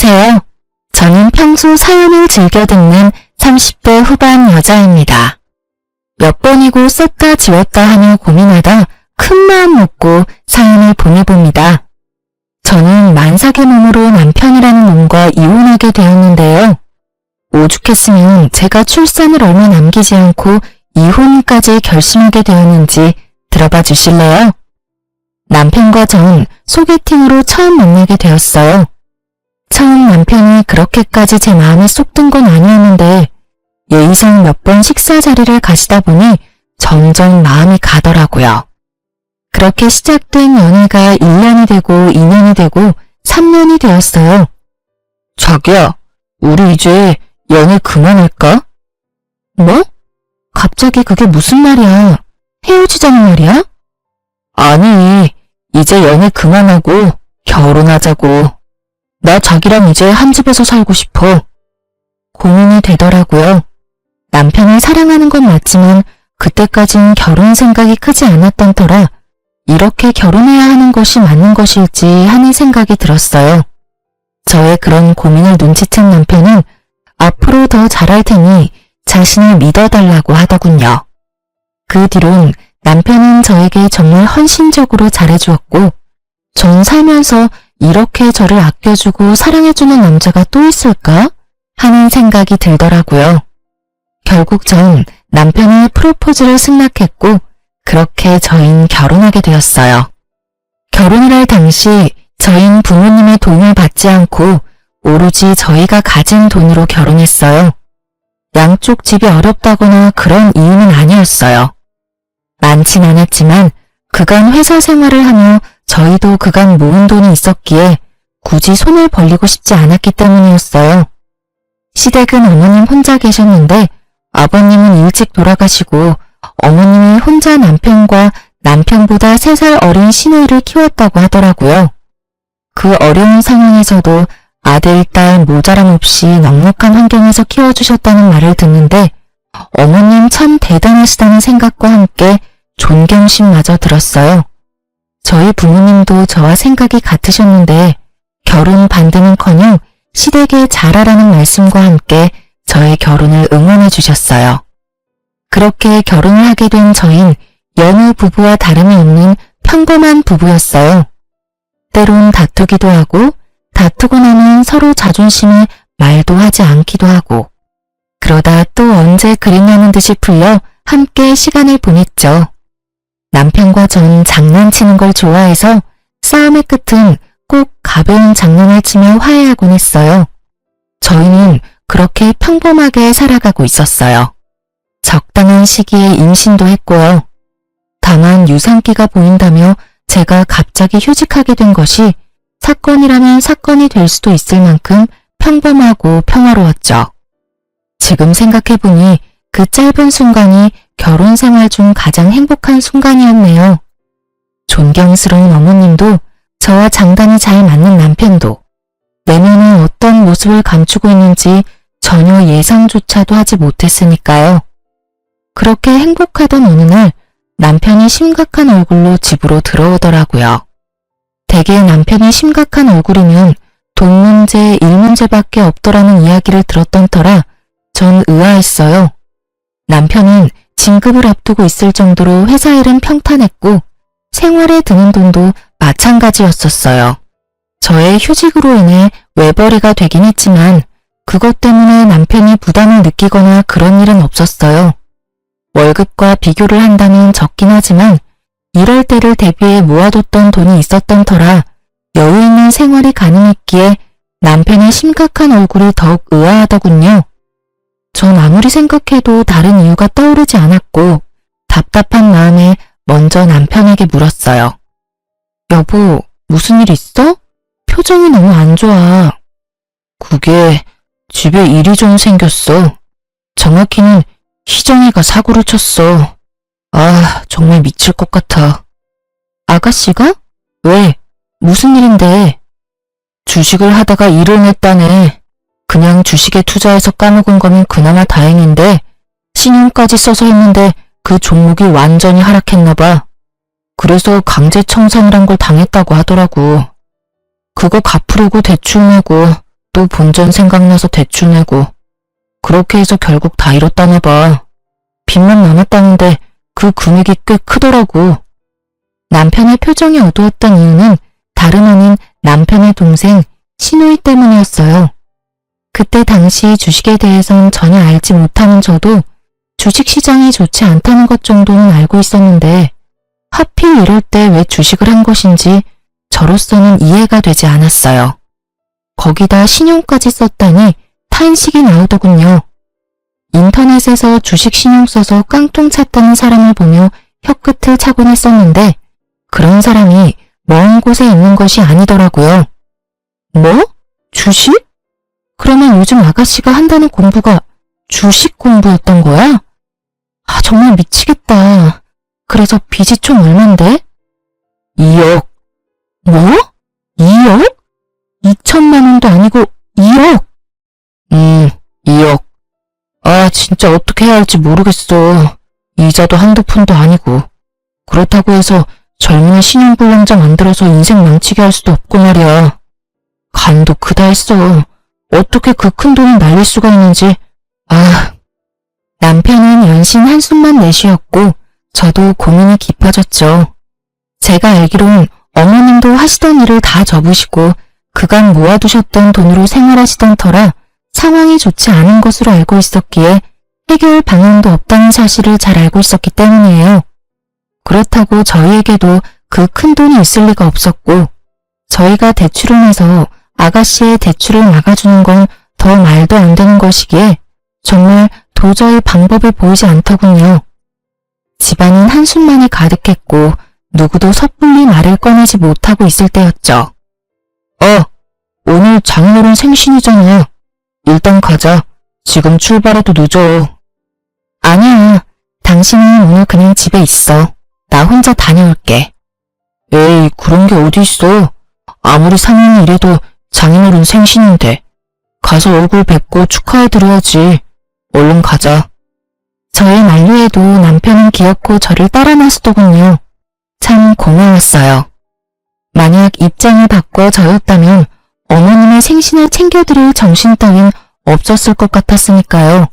안녕하세요. 저는 평소 사연을 즐겨 듣는 30대 후반 여자입니다. 몇 번이고 썼다 지웠다 하며 고민하다 큰 마음 먹고 사연을 보내봅니다. 저는 만삭의 몸으로 남편이라는 놈과 이혼하게 되었는데요. 오죽했으면 제가 출산을 얼마 남기지 않고 이혼까지 결심하게 되었는지 들어봐 주실래요? 남편과 전 소개팅으로 처음 만나게 되었어요. 처음 남편이 그렇게까지 제 마음에 쏙 든 건 아니었는데 예의상 몇 번 식사 자리를 가시다 보니 점점 마음이 가더라고요. 그렇게 시작된 연애가 1년이 되고 2년이 되고 3년이 되었어요. 자기야, 우리 이제 연애 그만할까? 뭐? 갑자기 그게 무슨 말이야? 헤어지자는 말이야? 아니, 이제 연애 그만하고 결혼하자고. 나 자기랑 이제 한 집에서 살고 싶어. 고민이 되더라고요. 남편을 사랑하는 건 맞지만 그때까진 결혼 생각이 크지 않았던 터라 이렇게 결혼해야 하는 것이 맞는 것일지 하는 생각이 들었어요. 저의 그런 고민을 눈치챈 남편은 앞으로 더 잘할 테니 자신을 믿어달라고 하더군요. 그 뒤론 남편은 저에게 정말 헌신적으로 잘해주었고 전 살면서 이렇게 저를 아껴주고 사랑해주는 남자가 또 있을까? 하는 생각이 들더라고요. 결국 전 남편의 프로포즈를 승낙했고 그렇게 저희는 결혼하게 되었어요. 결혼을 할 당시 저희는 부모님의 도움을 받지 않고 오로지 저희가 가진 돈으로 결혼했어요. 양쪽 집이 어렵다거나 그런 이유는 아니었어요. 많진 않았지만 그간 회사 생활을 하며 저희도 그간 모은 돈이 있었기에 굳이 손을 벌리고 싶지 않았기 때문이었어요. 시댁은 어머님 혼자 계셨는데 아버님은 일찍 돌아가시고 어머님이 혼자 남편과 남편보다 3살 어린 시누이를 키웠다고 하더라고요. 그 어려운 상황에서도 아들, 딸 모자람 없이 넉넉한 환경에서 키워주셨다는 말을 듣는데 어머님 참 대단하시다는 생각과 함께 존경심마저 들었어요. 저희 부모님도 저와 생각이 같으셨는데 결혼 반대는커녕 시댁에 잘하라는 말씀과 함께 저의 결혼을 응원해 주셨어요. 그렇게 결혼을 하게 된 저흰 여느 부부와 다름이 없는 평범한 부부였어요. 때론 다투기도 하고 다투고 나면 서로 자존심에 말도 하지 않기도 하고 그러다 또 언제 그랬냐는 듯이 풀려 함께 시간을 보냈죠. 남편과 전 장난치는 걸 좋아해서 싸움의 끝은 꼭 가벼운 장난을 치며 화해하곤 했어요. 저희는 그렇게 평범하게 살아가고 있었어요. 적당한 시기에 임신도 했고요. 다만 유산기가 보인다며 제가 갑자기 휴직하게 된 것이 사건이라면 사건이 될 수도 있을 만큼 평범하고 평화로웠죠. 지금 생각해보니 그 짧은 순간이 결혼 생활 중 가장 행복한 순간이었네요. 존경스러운 어머님도 저와 장단이 잘 맞는 남편도 내면은 어떤 모습을 감추고 있는지 전혀 예상조차도 하지 못했으니까요. 그렇게 행복하던 어느 날 남편이 심각한 얼굴로 집으로 들어오더라고요. 대개 남편이 심각한 얼굴이면 돈 문제, 일 문제밖에 없더라는 이야기를 들었던 터라 전 의아했어요. 남편은 진급을 앞두고 있을 정도로 회사 일은 평탄했고 생활에 드는 돈도 마찬가지였었어요. 저의 휴직으로 인해 외벌이가 되긴 했지만 그것 때문에 남편이 부담을 느끼거나 그런 일은 없었어요. 월급과 비교를 한다면 적긴 하지만 이럴 때를 대비해 모아뒀던 돈이 있었던 터라 여유 있는 생활이 가능했기에 남편의 심각한 얼굴이 더욱 의아하더군요. 전 아무리 생각해도 다른 이유가 떠오르지 않았고 답답한 마음에 먼저 남편에게 물었어요. 여보, 무슨 일 있어? 표정이 너무 안 좋아. 그게 집에 일이 좀 생겼어. 정확히는 희정이가 사고를 쳤어. 아, 정말 미칠 것 같아. 아가씨가? 왜? 무슨 일인데? 주식을 하다가 일을 냈다네. 그냥 주식에 투자해서 까먹은 거면 그나마 다행인데 신용까지 써서 했는데 그 종목이 완전히 하락했나 봐. 그래서 강제 청산이란 걸 당했다고 하더라고. 그거 갚으려고 대출 내고 또 본전 생각나서 대출 내고 그렇게 해서 결국 다 잃었다나 봐. 빚만 남았다는데 그 금액이 꽤 크더라고. 남편의 표정이 어두웠던 이유는 다름 아닌 남편의 동생 신우이 때문이었어요. 그때 당시 주식에 대해선 전혀 알지 못하는 저도 주식시장이 좋지 않다는 것 정도는 알고 있었는데 하필 이럴 때 왜 주식을 한 것인지 저로서는 이해가 되지 않았어요. 거기다 신용까지 썼다니 탄식이 나오더군요. 인터넷에서 주식 신용 써서 깡통 찼다는 사람을 보며 혀끝을 차곤 했었는데 그런 사람이 먼 곳에 있는 것이 아니더라고요. 뭐? 주식? 그러면 요즘 아가씨가 한다는 공부가 주식 공부였던 거야? 아, 정말 미치겠다. 그래서 빚이 총 얼만데? 2억. 뭐? 2억? 2천만 원도 아니고 2억? 2억. 아, 진짜 어떻게 해야 할지 모르겠어. 이자도 한두 푼도 아니고. 그렇다고 해서 젊은이 신용불량자 만들어서 인생 망치게 할 수도 없고 말이야. 간도 크다 했어. 어떻게 그 큰 돈을 날릴 수가 있는지. 아. 남편은 연신 한숨만 내쉬었고 저도 고민이 깊어졌죠. 제가 알기론 어머님도 하시던 일을 다 접으시고 그간 모아두셨던 돈으로 생활하시던 터라 상황이 좋지 않은 것으로 알고 있었기에 해결 방안도 없다는 사실을 잘 알고 있었기 때문이에요. 그렇다고 저희에게도 그 큰 돈이 있을 리가 없었고 저희가 대출을 내서 아가씨의 대출을 막아주는 건 더 말도 안 되는 것이기에 정말 도저히 방법이 보이지 않더군요. 집안은 한숨만이 가득했고 누구도 섣불리 말을 꺼내지 못하고 있을 때였죠. 오늘 장인어른 생신이잖아. 일단 가자. 지금 출발해도 늦어. 아니야. 당신은 오늘 그냥 집에 있어. 나 혼자 다녀올게. 에이, 그런 게 어디 있어. 아무리 상인이 이래도 장인어른 생신인데. 가서 얼굴 뵙고 축하해드려야지. 얼른 가자. 저의 만류에도 남편은 기어코 저를 따라 나서더군요. 참 고마웠어요. 만약 입장을 바꿔 저였다면 어머님의 생신을 챙겨드릴 정신 따윈 없었을 것 같았으니까요.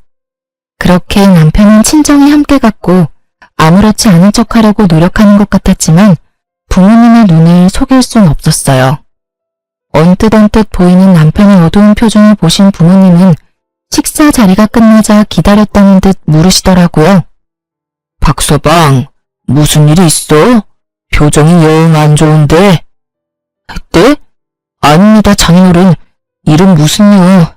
그렇게 남편은 친정에 함께 갔고 아무렇지 않은 척하려고 노력하는 것 같았지만 부모님의 눈을 속일 순 없었어요. 언뜻 보이는 남편의 어두운 표정을 보신 부모님은 식사 자리가 끝나자 기다렸다는 듯 물으시더라고요. 박서방, 무슨 일이 있어? 표정이 영 안 좋은데. 네? 아닙니다, 장인어른. 일은 무슨요.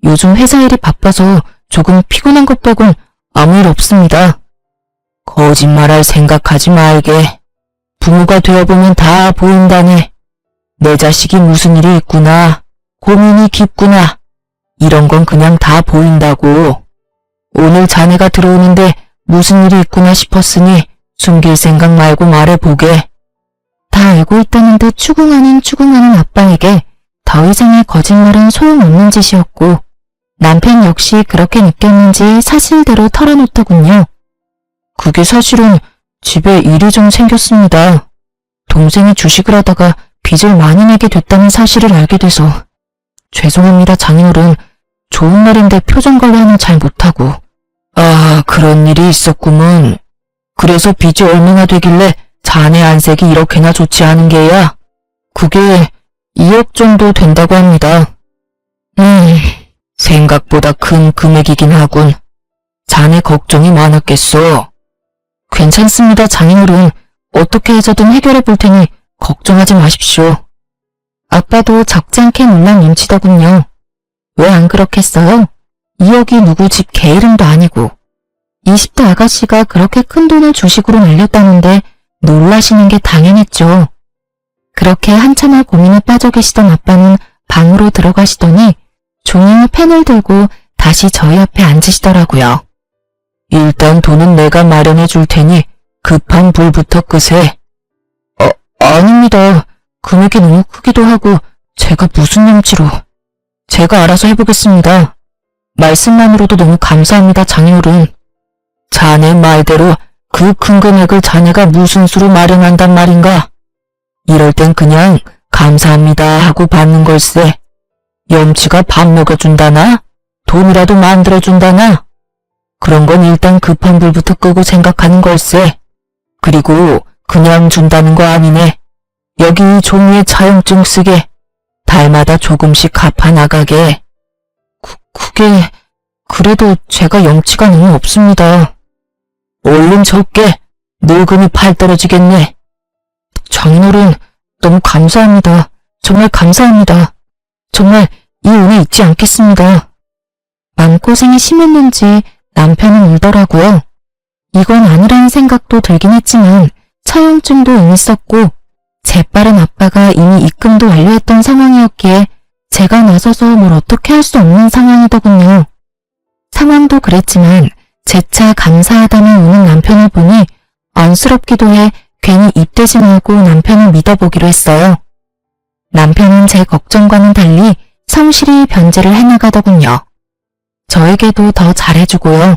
요즘 회사 일이 바빠서 조금 피곤한 것 빼곤 아무 일 없습니다. 거짓말할 생각하지 말게. 부모가 되어보면 다 보인다네. 내 자식이 무슨 일이 있구나. 고민이 깊구나. 이런 건 그냥 다 보인다고. 오늘 자네가 들어오는데 무슨 일이 있구나 싶었으니 숨길 생각 말고 말해보게. 다 알고 있다는 듯 추궁하는 아빠에게 더 이상의 거짓말은 소용없는 짓이었고 남편 역시 그렇게 느꼈는지 사실대로 털어놓더군요. 그게 사실은 집에 일이 좀 생겼습니다. 동생이 주식을 하다가 빚을 많이 내게 됐다는 사실을 알게 돼서. 죄송합니다, 장인어른. 좋은 날인데 표정 관리는 잘 못하고. 아, 그런 일이 있었구먼. 그래서 빚이 얼마나 되길래 자네 안색이 이렇게나 좋지 않은 게야? 그게 2억 정도 된다고 합니다. 생각보다 큰 금액이긴 하군. 자네 걱정이 많았겠어. 괜찮습니다, 장인어른. 어떻게 해서든 해결해 볼 테니 걱정하지 마십시오. 아빠도 적지 않게 놀란 눈치더군요. 왜 안 그렇겠어요? 2억이 누구 집 개 이름도 아니고 20대 아가씨가 그렇게 큰 돈을 주식으로 날렸다는데 놀라시는 게 당연했죠. 그렇게 한참을 고민에 빠져 계시던 아빠는 방으로 들어가시더니 종이와 펜을 들고 다시 저희 앞에 앉으시더라고요. 일단 돈은 내가 마련해 줄 테니 급한 불부터 끄세. 아닙니다. 금액이 너무 크기도 하고 제가 무슨 염치로. 제가 알아서 해보겠습니다. 말씀만으로도 너무 감사합니다, 장인어른. 자네 말대로 그 큰 금액을 자네가 무슨 수로 마련한단 말인가? 이럴 땐 그냥 감사합니다 하고 받는 걸세. 염치가 밥 먹여준다나? 돈이라도 만들어준다나? 그런 건 일단 급한 불부터 끄고 생각하는 걸세. 그리고 그냥 준다는 거 아니네. 여기 이 종이에 차용증 쓰게. 달마다 조금씩 갚아 나가게. 그게 그래도 제가 염치가 너무 없습니다. 얼른 적게. 늙으니 팔 떨어지겠네. 장인어른 너무 감사합니다. 정말 감사합니다. 정말 이 은혜 잊지 않겠습니다. 마음고생이 심했는지 남편은 울더라고요. 이건 아니라는 생각도 들긴 했지만 차용증도 이미 썼고 재빠른 아빠가 이미 입금도 완료했던 상황이었기에 제가 나서서 뭘 어떻게 할 수 없는 상황이더군요. 상황도 그랬지만 재차 감사하다며 우는 남편을 보니 안쓰럽기도 해 괜히 입대지 말고 남편을 믿어보기로 했어요. 남편은 제 걱정과는 달리 성실히 변제를 해나가더군요. 저에게도 더 잘해주고요.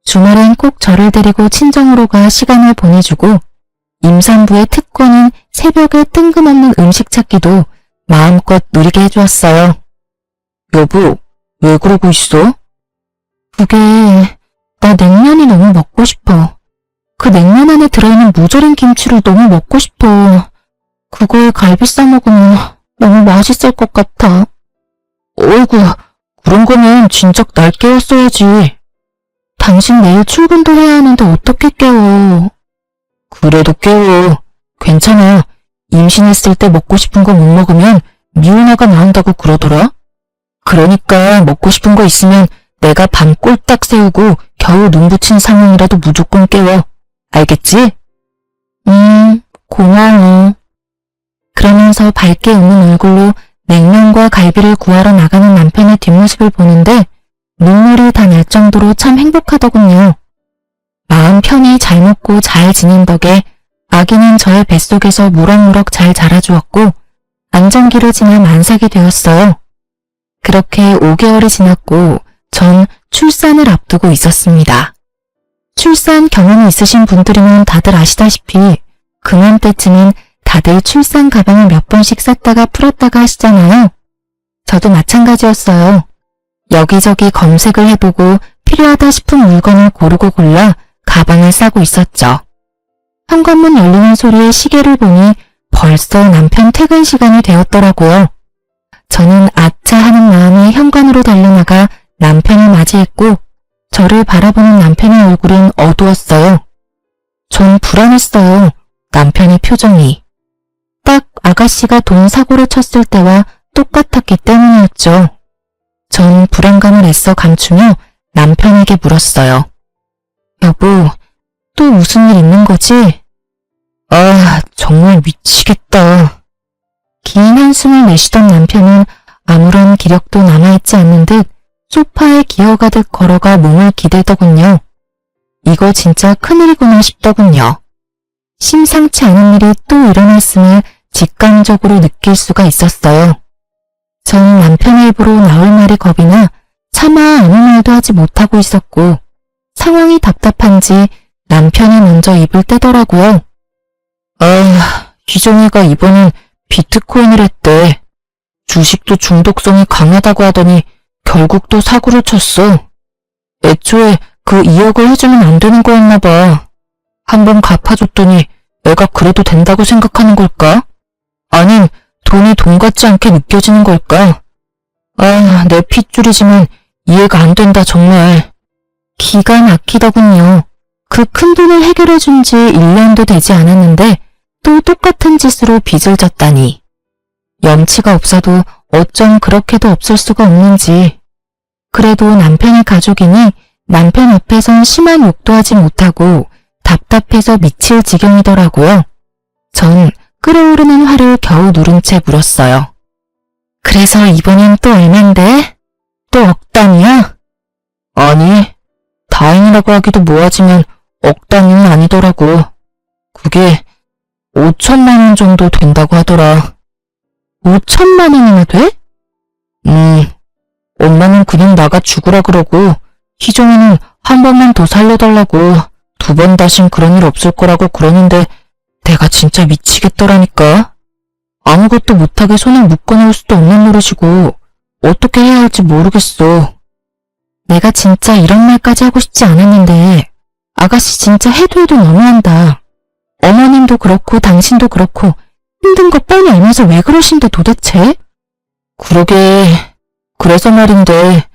주말엔 꼭 저를 데리고 친정으로 가 시간을 보내주고 임산부의 특권인 새벽에 뜬금없는 음식 찾기도 마음껏 누리게 해주었어요. 여보, 왜 그러고 있어? 그게 나 냉면이 너무 먹고 싶어. 그 냉면 안에 들어있는 무절임 김치를 너무 먹고 싶어. 그거에 갈비 싸먹으면 너무 맛있을 것 같아. 어이구, 그런 거면 진작 날 깨웠어야지. 당신 내일 출근도 해야 하는데 어떻게 깨워. 그래도 깨워. 괜찮아. 임신했을 때 먹고 싶은 거 못 먹으면 미혼아가 나온다고 그러더라. 그러니까 먹고 싶은 거 있으면 내가 밤 꼴딱 새우고 겨우 눈 붙인 상황이라도 무조건 깨워. 알겠지? 고마워. 그러면서 밝게 웃는 얼굴로 냉면과 갈비를 구하러 나가는 남편의 뒷모습을 보는데 눈물이 다 날 정도로 참 행복하더군요. 마음 편히 잘 먹고 잘 지낸 덕에 아기는 저의 뱃속에서 무럭무럭 잘 자라주었고 안정기를 지나 만삭이 되었어요. 그렇게 5개월이 지났고 전 출산을 앞두고 있었습니다. 출산 경험이 있으신 분들이면 다들 아시다시피 그맘때쯤은 다들 출산 가방을 몇 번씩 쌌다가 풀었다가 하시잖아요. 저도 마찬가지였어요. 여기저기 검색을 해보고 필요하다 싶은 물건을 고르고 골라 가방을 싸고 있었죠. 현관문 열리는 소리에 시계를 보니 벌써 남편 퇴근 시간이 되었더라고요. 저는 아차 하는 마음에 현관으로 달려나가 남편을 맞이했고 저를 바라보는 남편의 얼굴은 어두웠어요. 전 불안했어요. 남편의 표정이. 딱 아가씨가 돈 사고를 쳤을 때와 똑같았기 때문이었죠. 전 불안감을 애써 감추며 남편에게 물었어요. 여보, 또 무슨 일 있는 거지? 아, 정말 미치겠다. 긴 한숨을 내쉬던 남편은 아무런 기력도 남아있지 않는 듯 소파에 기어가듯 걸어가 몸을 기대더군요. 이거 진짜 큰일이구나 싶더군요. 심상치 않은 일이 또 일어났음을 직감적으로 느낄 수가 있었어요. 전 남편의 입으로 나올 말이 겁이 나 차마 아무 말도 하지 못하고 있었고 상황이 답답한지 남편이 먼저 입을 떼더라고요. 아, 희정이가 이번엔 비트코인을 했대. 주식도 중독성이 강하다고 하더니 결국 또 사고를 쳤어. 애초에 그 2억을 해주면 안 되는 거였나 봐. 한번 갚아줬더니 애가 그래도 된다고 생각하는 걸까? 아님 돈이 돈 같지 않게 느껴지는 걸까? 아, 내 핏줄이지만 이해가 안 된다 정말. 기가 막히더군요. 그 큰 돈을 해결해준 지 1년도 되지 않았는데 또 똑같은 짓으로 빚을 졌다니. 염치가 없어도 어쩜 그렇게도 없을 수가 없는지. 그래도 남편의 가족이니 남편 앞에선 심한 욕도 하지 못하고 답답해서 미칠 지경이더라고요. 전 끓어오르는 화를 겨우 누른 채 물었어요. 그래서 이번엔 또 얼만데? 또 억 단위야? 아니, 다행이라고 하기도 뭐하지만 억 단위는 아니더라고. 그게 5천만 원 정도 된다고 하더라. 5천만 원이나 돼? 엄마는 그냥 나가 죽으라 그러고 희정이는 한 번만 더 살려달라고 2번 다신 그런 일 없을 거라고 그러는데 내가 진짜 미치겠더라니까. 아무것도 못하게 손을 묶어놓을 수도 없는 노릇이고 어떻게 해야 할지 모르겠어. 내가 진짜 이런 말까지 하고 싶지 않았는데 아가씨 진짜 해도 해도 너무한다. 어머님도 그렇고 당신도 그렇고 힘든 거 뻔히 알면서 왜 그러신데 도대체? 그러게, 그래서 말인데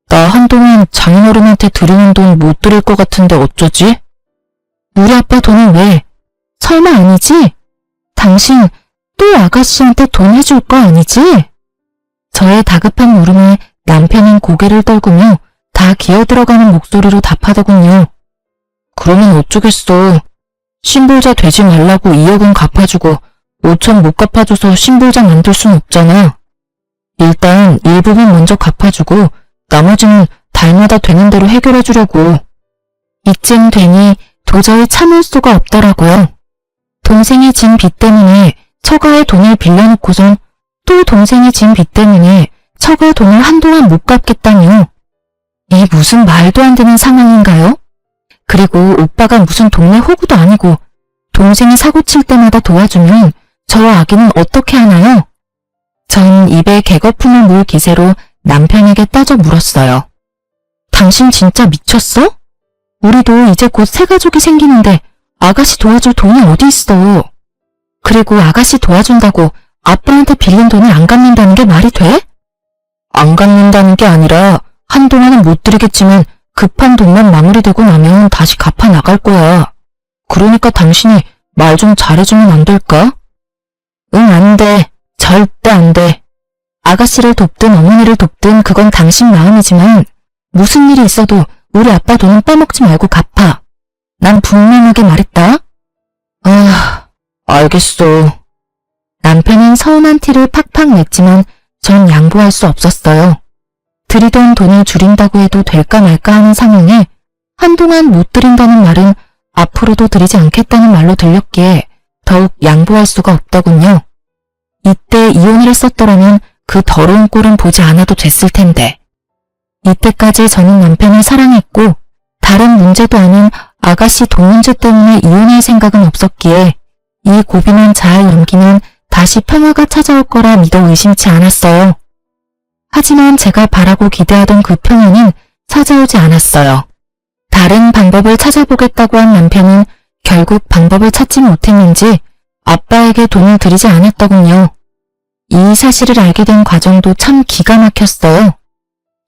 나 한동안 장인어른한테 드리는 돈 못 드릴 것 같은데 어쩌지? 우리 아빠 돈은 왜? 설마 아니지? 당신 또 아가씨한테 돈 해줄 거 아니지? 저의 다급한 물음에 남편은 고개를 떨구며 다 기어들어가는 목소리로 답하더군요. 그러면 어쩌겠어. 신불자 되지 말라고 2억은 갚아주고 5천 못 갚아줘서 신불자 만들 순 없잖아. 일단 일부분 먼저 갚아주고 나머지는 달마다 되는 대로 해결해주려고. 이쯤 되니 도저히 참을 수가 없더라고요. 동생이 진 빚 때문에 처가의 돈을 빌려놓고선 또 동생이 진 빚 때문에 처가 돈을 한동안 못 갚겠다뇨. 이 무슨 말도 안 되는 상황인가요? 그리고 오빠가 무슨 동네 호구도 아니고 동생이 사고 칠 때마다 도와주면 저 아기는 어떻게 하나요? 전 입에 개거품을 물 기세로 남편에게 따져 물었어요. 당신 진짜 미쳤어? 우리도 이제 곧 새 가족이 생기는데 아가씨 도와줄 돈이 어디 있어? 그리고 아가씨 도와준다고 아빠한테 빌린 돈을 안 갚는다는 게 말이 돼? 안 갚는다는 게 아니라 한동안은 못 드리겠지만 급한 돈만 마무리되고 나면 다시 갚아 나갈 거야. 그러니까 당신이 말 좀 잘해주면 안 될까? 응, 안 돼. 절대 안 돼. 아가씨를 돕든 어머니를 돕든 그건 당신 마음이지만 무슨 일이 있어도 우리 아빠 돈은 빼먹지 말고 갚아. 난 분명하게 말했다. 아, 알겠어. 남편은 서운한 티를 팍팍 냈지만 전 양보할 수 없었어요. 드리던 돈을 줄인다고 해도 될까 말까 하는 상황에 한동안 못 드린다는 말은 앞으로도 드리지 않겠다는 말로 들렸기에 더욱 양보할 수가 없더군요. 이때 이혼을 했었더라면 그 더러운 꼴은 보지 않아도 됐을 텐데. 이때까지 저는 남편을 사랑했고 다른 문제도 아닌 아가씨 돈 문제 때문에 이혼할 생각은 없었기에 이 고비만 잘 넘기면 다시 평화가 찾아올 거라 믿어 의심치 않았어요. 하지만 제가 바라고 기대하던 그 평화는 찾아오지 않았어요. 다른 방법을 찾아보겠다고 한 남편은 결국 방법을 찾지 못했는지 아빠에게 돈을 드리지 않았더군요. 이 사실을 알게 된 과정도 참 기가 막혔어요.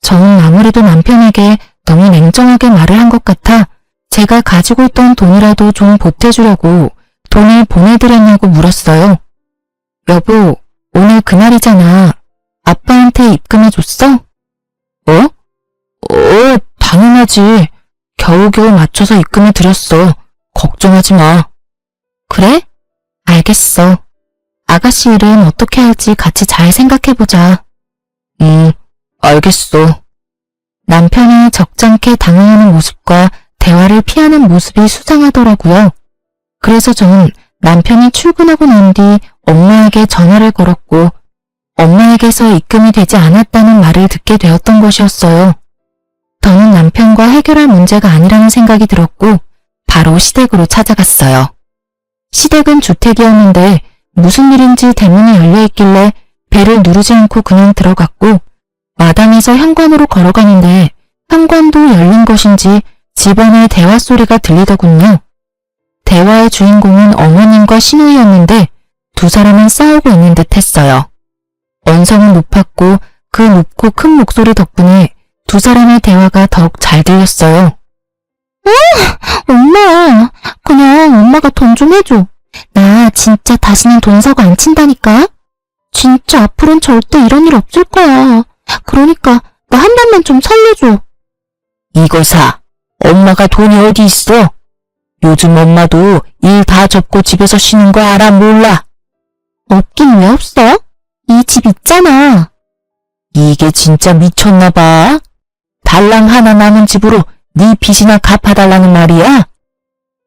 저는 아무래도 남편에게 너무 냉정하게 말을 한 것 같아 제가 가지고 있던 돈이라도 좀 보태주려고 돈을 보내드렸냐고 물었어요. 여보, 오늘 그날이잖아. 아빠한테 입금해줬어? 당연하지. 겨우겨우 맞춰서 입금해드렸어. 걱정하지 마. 그래? 알겠어. 아가씨 일은 어떻게 할지 같이 잘 생각해보자. 알겠어. 남편이 적잖게 당황하는 모습과 대화를 피하는 모습이 수상하더라고요. 그래서 전 남편이 출근하고 난 뒤 엄마에게 전화를 걸었고 엄마에게서 입금이 되지 않았다는 말을 듣게 되었던 것이었어요. 더는 남편과 해결할 문제가 아니라는 생각이 들었고 바로 시댁으로 찾아갔어요. 시댁은 주택이었는데 무슨 일인지 대문이 열려있길래 배를 누르지 않고 그냥 들어갔고 마당에서 현관으로 걸어가는데 현관도 열린 것인지 집안의 대화 소리가 들리더군요. 대화의 주인공은 어머님과 시누이였는데 두 사람은 싸우고 있는 듯 했어요. 언성은 높았고 그 높고 큰 목소리 덕분에 두 사람의 대화가 더욱 잘 들렸어요. 엄마, 그냥 엄마가 돈 좀 해줘. 나 진짜 다시는 돈 사고 안 친다니까. 진짜 앞으로는 절대 이런 일 없을 거야. 그러니까 나 한 번만 좀 살려줘. 이거 사. 엄마가 돈이 어디 있어? 요즘 엄마도 일 다 접고 집에서 쉬는 거 알아 몰라? 없긴 왜 없어? 이 집 있잖아. 이게 진짜 미쳤나 봐. 달랑 하나 남은 집으로 네 빚이나 갚아달라는 말이야?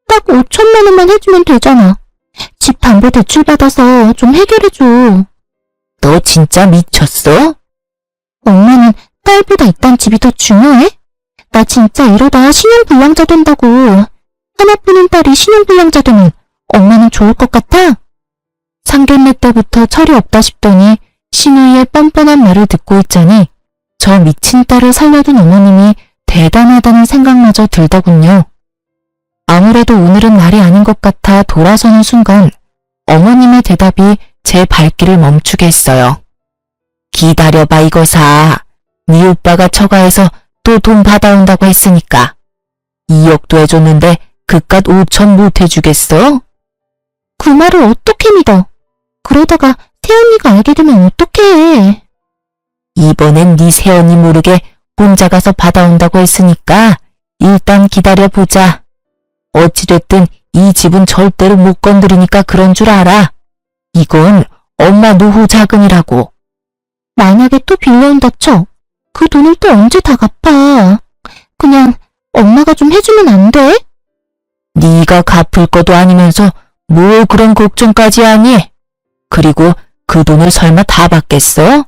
딱 5천만 원만 해주면 되잖아. 집 담보 대출 받아서 좀 해결해줘. 너 진짜 미쳤어? 엄마는 딸보다 이딴 집이 더 중요해? 나 진짜 이러다 신용불량자 된다고. 하나뿐인 딸이 신용불량자 되면 엄마는 좋을 것 같아? 상견례 때부터 철이 없다 싶더니 신우이의 뻔뻔한 말을 듣고 있자니 저 미친 딸을 살려둔 어머님이 대단하다는 생각마저 들더군요. 아무래도 오늘은 날이 아닌 것 같아 돌아서는 순간 어머님의 대답이 제 발길을 멈추게 했어요. 기다려봐 이거사. 네 오빠가 처가에서 또 돈 받아온다고 했으니까 2억도 해줬는데 그깟 5천 못 해주겠어? 그 말을 어떻게 믿어? 그러다가 새언니가 알게 되면 어떡해. 이번엔 네 새언니 모르게 혼자 가서 받아온다고 했으니까 일단 기다려보자. 어찌됐든 이 집은 절대로 못 건드리니까 그런 줄 알아. 이건 엄마 노후 자금이라고. 만약에 또 빌려온다 쳐. 그 돈을 또 언제 다 갚아. 그냥 엄마가 좀 해주면 안 돼? 네가 갚을 것도 아니면서 뭘 그런 걱정까지 하니? 그리고 그 돈을 설마 다 받겠어?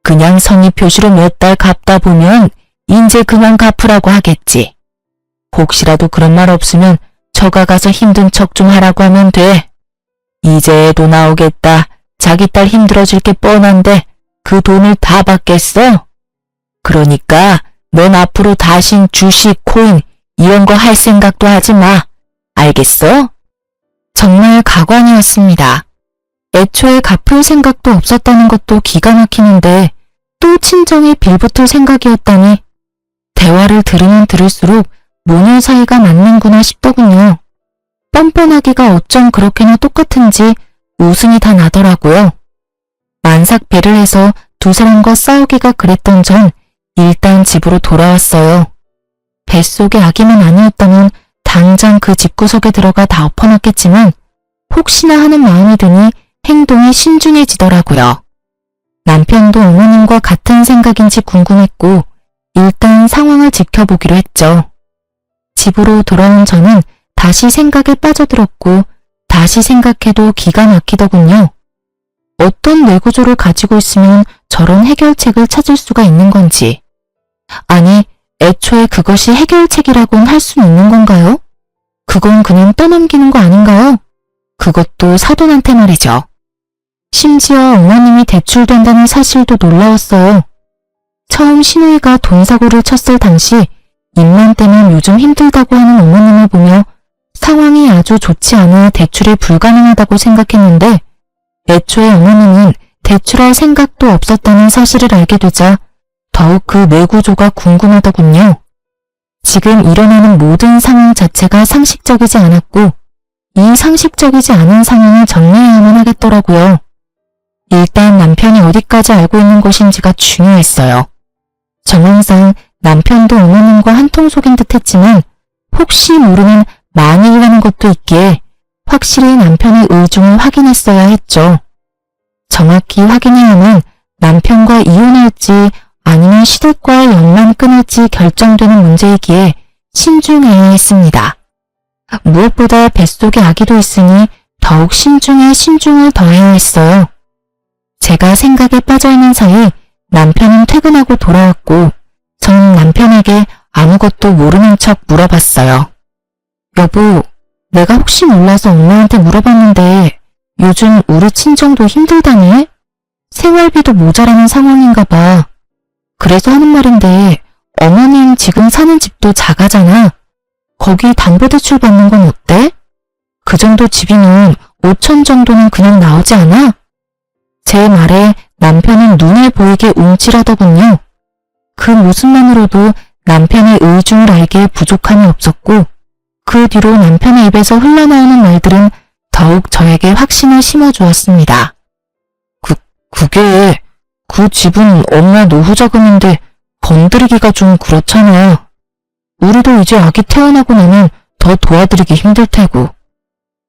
그냥 성의 표시로 몇 달 갚다 보면 인제 그만 갚으라고 하겠지. 혹시라도 그런 말 없으면 처가 가서 힘든 척 좀 하라고 하면 돼. 이제 애도 나오겠다. 자기 딸 힘들어질 게 뻔한데 그 돈을 다 받겠어? 그러니까 넌 앞으로 다신 주식, 코인 이런 거 할 생각도 하지 마. 알겠어? 정말 가관이었습니다. 애초에 갚을 생각도 없었다는 것도 기가 막히는데 또 친정에 빌붙을 생각이었다니 대화를 들으면 들을수록 모녀 사이가 맞는구나 싶더군요. 뻔뻔하기가 어쩜 그렇게나 똑같은지 웃음이 다 나더라고요. 만삭배를 해서 두 사람과 싸우기가 그랬던 전 일단 집으로 돌아왔어요. 뱃속의 아기만 아니었다면 당장 그 집구석에 들어가 다 엎어놨겠지만 혹시나 하는 마음이 드니 행동이 신중해지더라고요. 남편도 어머님과 같은 생각인지 궁금했고 일단 상황을 지켜보기로 했죠. 집으로 돌아온 저는 다시 생각에 빠져들었고 다시 생각해도 기가 막히더군요. 어떤 뇌구조를 가지고 있으면 저런 해결책을 찾을 수가 있는 건지. 아니, 애초에 그것이 해결책이라고는 할 수 있는 건가요? 그건 그냥 떠넘기는 거 아닌가요? 그것도 사돈한테 말이죠. 심지어 어머님이 대출된다는 사실도 놀라웠어요. 처음 신우이가 돈 사고를 쳤을 당시 입만 떼면 요즘 힘들다고 하는 어머님을 보며 상황이 아주 좋지 않아 대출이 불가능하다고 생각했는데 애초에 어머님은 대출할 생각도 없었다는 사실을 알게 되자 더욱 그 뇌구조가 궁금하더군요. 지금 일어나는 모든 상황 자체가 상식적이지 않았고 이 상식적이지 않은 상황을 정리해야만 하겠더라고요. 일단 남편이 어디까지 알고 있는 것인지가 중요했어요. 정황상 남편도 어머님과 한통속인 듯 했지만 혹시 모르는 만일이라는 것도 있기에 확실히 남편의 의중을 확인했어야 했죠. 정확히 확인해야만 남편과 이혼할지 아니면 시댁과의 연만 끊을지 결정되는 문제이기에 신중해야 했습니다. 무엇보다 뱃속에 아기도 있으니 더욱 신중에 신중을 더해야 했어요. 제가 생각에 빠져있는 사이 남편은 퇴근하고 돌아왔고 전 남편에게 아무것도 모르는 척 물어봤어요. 여보, 내가 혹시 몰라서 엄마한테 물어봤는데 요즘 우리 친정도 힘들다네? 생활비도 모자라는 상황인가 봐. 그래서 하는 말인데 어머님 지금 사는 집도 작아잖아. 거기 담보대출 받는 건 어때? 그 정도 집이면 5천 정도는 그냥 나오지 않아? 제 말에 남편은 눈에 보이게 움찔하더군요. 그 모습만으로도 남편의 의중을 알기에 부족함이 없었고 그 뒤로 남편의 입에서 흘러나오는 말들은 더욱 저에게 확신을 심어주었습니다. 그게 그 집은 엄마 노후 자금인데 건드리기가 좀 그렇잖아. 우리도 이제 아기 태어나고 나면 더 도와드리기 힘들 테고.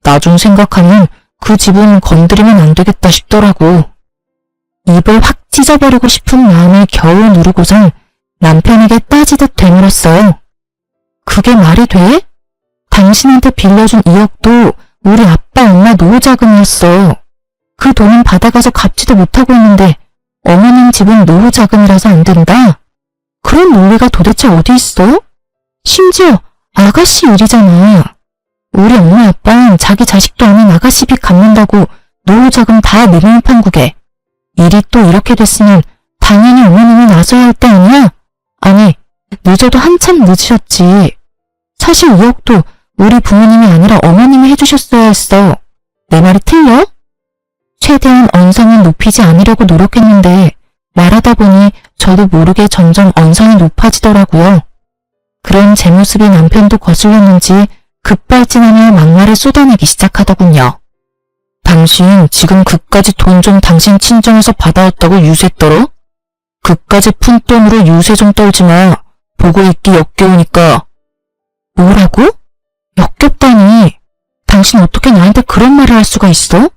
나중 생각하면 그 집은 건드리면 안 되겠다 싶더라고. 입을 확 찢어버리고 싶은 마음을 겨우 누르고선 남편에게 따지듯 되물었어요. 그게 말이 돼? 당신한테 빌려준 2억도 우리 아빠 엄마 노후 자금이었어. 그 돈은 받아가서 갚지도 못하고 있는데 어머님 집은 노후 자금이라서 안 된다? 그런 논리가 도대체 어디 있어? 심지어 아가씨 일이잖아. 우리 엄마 아빠는 자기 자식도 아닌 아가씨 빚 갚는다고 노후 자금 다 내리는 판국에 일이 또 이렇게 됐으면 당연히 어머님이 나서야 할 때 아니야? 아니, 늦어도 한참 늦으셨지. 사실 2억도 우리 부모님이 아니라 어머님이 해주셨어야 했어. 내 말이 틀려? 최대한 언성을 높이지 않으려고 노력했는데 말하다 보니 저도 모르게 점점 언성이 높아지더라고요. 그런 제 모습이 남편도 거슬렸는지 급발진하며 막말을 쏟아내기 시작하더군요. 당신 지금 그까짓 돈 좀 당신 친정에서 받아왔다고 유세 떨어? 그까짓 푼돈으로 유세 좀 떨지 마. 보고 있기 역겨우니까. 뭐라고? 역겹다니. 당신 어떻게 나한테 그런 말을 할 수가 있어?